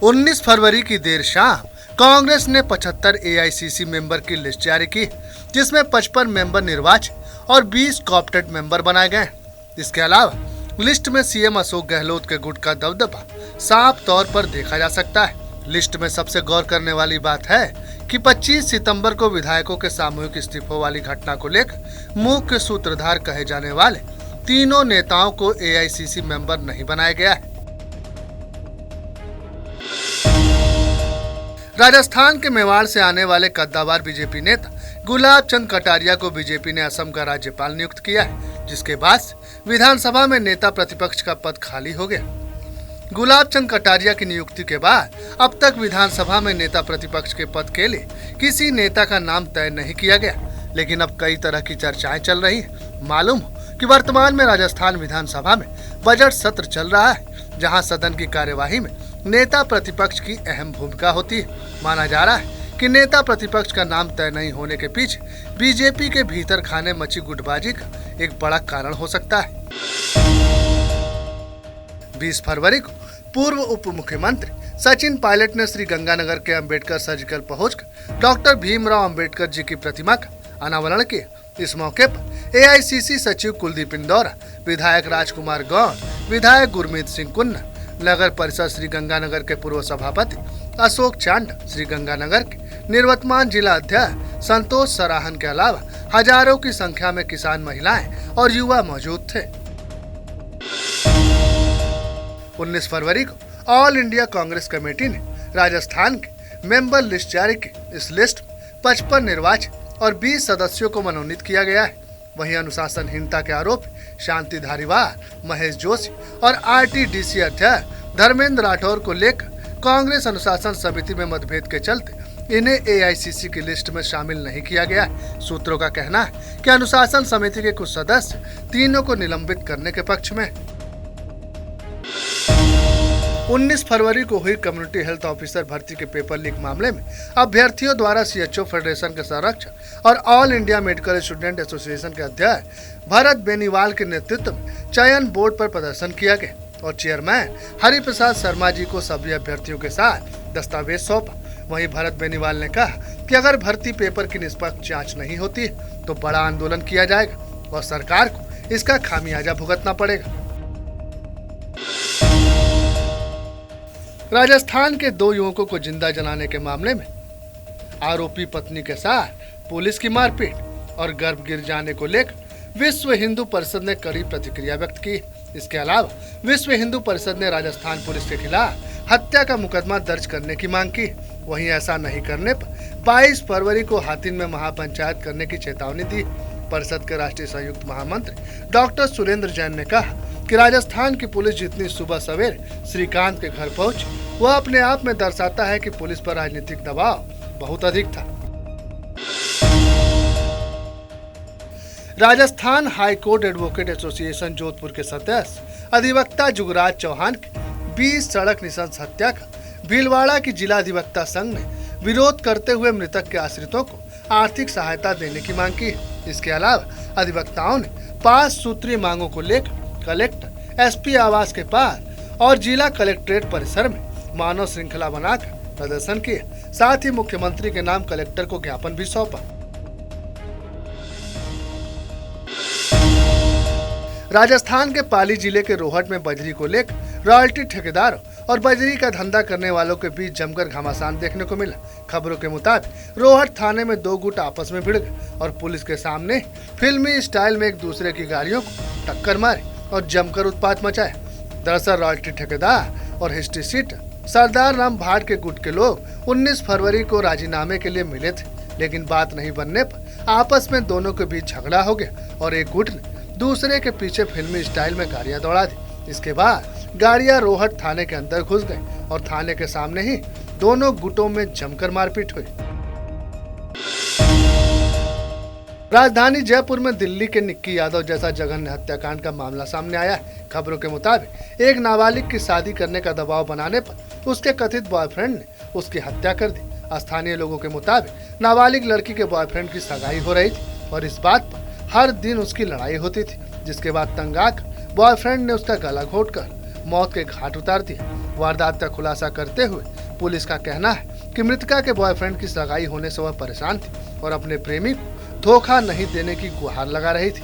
19 फरवरी की देर शाम कांग्रेस ने 75 एआईसीसी मेंबर की लिस्ट जारी की, जिसमें 55 मेंबर निर्वाचित और 20 कॉप्टेड मेंबर बनाए गए। इसके अलावा लिस्ट में सीएम अशोक गहलोत के गुट का दबदबा साफ तौर पर देखा जा सकता है। लिस्ट में सबसे गौर करने वाली बात है कि 25 सितंबर को विधायकों के सामूहिक इस्तीफों वाली घटना को लेकर मुख्य सूत्रधार कहे जाने वाले तीनों नेताओं को एआईसीसी मेंबर नहीं बनाया गया है। राजस्थान के मेवाड़ से आने वाले कद्दावर बीजेपी नेता गुलाब चंद कटारिया को बीजेपी ने असम का राज्यपाल नियुक्त किया है, जिसके बाद विधानसभा में नेता प्रतिपक्ष का पद खाली हो गया। गुलाब चंद कटारिया की नियुक्ति के बाद अब तक विधानसभा में नेता प्रतिपक्ष के पद के लिए किसी नेता का नाम तय नहीं किया गया, लेकिन अब कई तरह की चर्चाएं चल रही है। मालूम हो कि वर्तमान में राजस्थान विधानसभा में बजट सत्र चल रहा है, जहां सदन की कार्यवाही में नेता प्रतिपक्ष की अहम भूमिका होती है। माना जा रहा है कि नेता प्रतिपक्ष का नाम तय नहीं होने के पीछे बीजेपी के भीतर खाने मची गुटबाजी का एक बड़ा कारण हो सकता है। 20 फरवरी को पूर्व उप मुख्यमंत्री सचिन पायलट ने श्री गंगानगर के अंबेडकर सर्जिकल पहुंचकर डॉक्टर भीमराव अंबेडकर जी की प्रतिमा का अनावरण किया। इस मौके पर एआईसीसी सचिव कुलदीप इंदौरा, विधायक राजकुमार गौड़, विधायक गुरमीत सिंह कुन्ना, नगर परिषद श्री गंगानगर के पूर्व सभापति अशोक चांडा, श्री गंगानगर के निवर्तमान जिला अध्यक्ष संतोष सराहन के अलावा हजारों की संख्या में किसान, महिलाएं और युवा मौजूद थे। 19 फरवरी को ऑल इंडिया कांग्रेस कमेटी ने राजस्थान की मेंबर लिस्ट जारी की। इस लिस्ट में 55 निर्वाचित और 20 सदस्यों को मनोनीत किया गया है। वहीं अनुशासनहीनता के आरोपी शांति धारीवाल, महेश जोशी और आरटीडीसी अध्यक्ष धर्मेंद्र राठौर को लेकर कांग्रेस अनुशासन समिति में मतभेद के चलते इन्हें एआईसीसी की लिस्ट में शामिल नहीं किया गया है। सूत्रों का कहना है कि अनुशासन समिति के कुछ सदस्य तीनों को निलंबित करने के पक्ष में। 19 फरवरी को हुई कम्युनिटी हेल्थ ऑफिसर भर्ती के पेपर लीक मामले में अभ्यर्थियों द्वारा सीएचओ फेडरेशन के संरक्षक और all India medical student association के अध्यक्ष भरत बेनीवाल के नेतृत्व में चयन बोर्ड पर प्रदर्शन किया गया और चेयरमैन हरिप्रसाद शर्मा जी को सभी अभ्यर्थियों के साथ दस्तावेज सौंपा। वहीं भरत बेनीवाल ने कहा कि अगर भर्ती पेपर की निष्पक्ष जाँच नहीं होती तो बड़ा आंदोलन किया जाएगा और सरकार को इसका खामियाजा भुगतना पड़ेगा। राजस्थान के 2 युवकों को जिंदा जलाने के मामले में आरोपी पत्नी के साथ पुलिस की मारपीट और गर्भ गिर जाने को लेकर विश्व हिंदू परिषद ने कड़ी प्रतिक्रिया व्यक्त की। इसके अलावा विश्व हिंदू परिषद ने राजस्थान पुलिस के खिलाफ हत्या का मुकदमा दर्ज करने की मांग की। वहीं ऐसा नहीं करने पर 22 फरवरी को हातिन में महापंचायत करने की चेतावनी दी। परिषद के राष्ट्रीय संयुक्त महामंत्री डॉक्टर सुरेंद्र जैन ने कहा कि राजस्थान की पुलिस जितनी सुबह सवेरे श्रीकांत के घर पहुंची, वह अपने आप में दर्शाता है कि पुलिस पर राजनीतिक दबाव बहुत अधिक था। Rajasthan high court advocate association Jodhpur के सदस्य अधिवक्ता जुगराज चौहान की 20 सड़क निशंस हत्या का भीलवाड़ा की जिला अधिवक्ता संघ ने विरोध करते हुए मृतक के आश्रितों को आर्थिक सहायता देने की मांग की। इसके अलावा अधिवक्ताओं ने 5 सूत्रीय मांगों को लेकर कलेक्टर, एसपी आवास के पास और जिला कलेक्ट्रेट परिसर में मानव श्रृंखला बनाकर प्रदर्शन किया। साथ ही मुख्यमंत्री के नाम कलेक्टर को ज्ञापन भी सौंपा। राजस्थान के पाली जिले के रोहट में बजरी को लेकर रॉयल्टी ठेकेदारों और बजरी का धंधा करने वालों के बीच जमकर घमासान देखने को मिला। खबरों के मुताबिक रोहट थाने में 2 गुट आपस में भिड़ गए और पुलिस के सामने फिल्मी स्टाइल में एक दूसरे की गाड़ियों को टक्कर मारी और जमकर उत्पात मचाया। दरअसल रॉयल्टी ठेकेदार और हिस्ट्री सीटर सरदार राम भाट के गुट के लोग 19 फरवरी को राजीनामे के लिए मिले थे, लेकिन बात नहीं बनने पर आपस में दोनों के बीच झगड़ा हो गया और एक गुट ने दूसरे के पीछे फिल्मी स्टाइल में गाड़ियां दौड़ा दी। इसके बाद गाड़ियां रोहट थाने के अंदर घुस गई और थाने के सामने ही दोनों गुटों में जमकर मारपीट हुई। राजधानी जयपुर में दिल्ली के निक्की यादव जैसा जघन्य हत्याकांड का मामला सामने आया है। खबरों के मुताबिक एक नाबालिग की शादी करने का दबाव बनाने पर उसके कथित बॉयफ्रेंड ने उसकी हत्या कर दी। स्थानीय लोगों के मुताबिक नाबालिग लड़की के बॉयफ्रेंड की सगाई हो रही थी और इस बात पर हर दिन उसकी लड़ाई होती थी, जिसके बाद तंग आकर बॉयफ्रेंड ने उसका गला घोंटकर मौत के घाट उतार दिया। वारदात का खुलासा करते हुए पुलिस का कहना है कि मृतका के बॉयफ्रेंड की सगाई होने से वह परेशान थी और अपने प्रेमी को धोखा नहीं देने की गुहार लगा रही थी।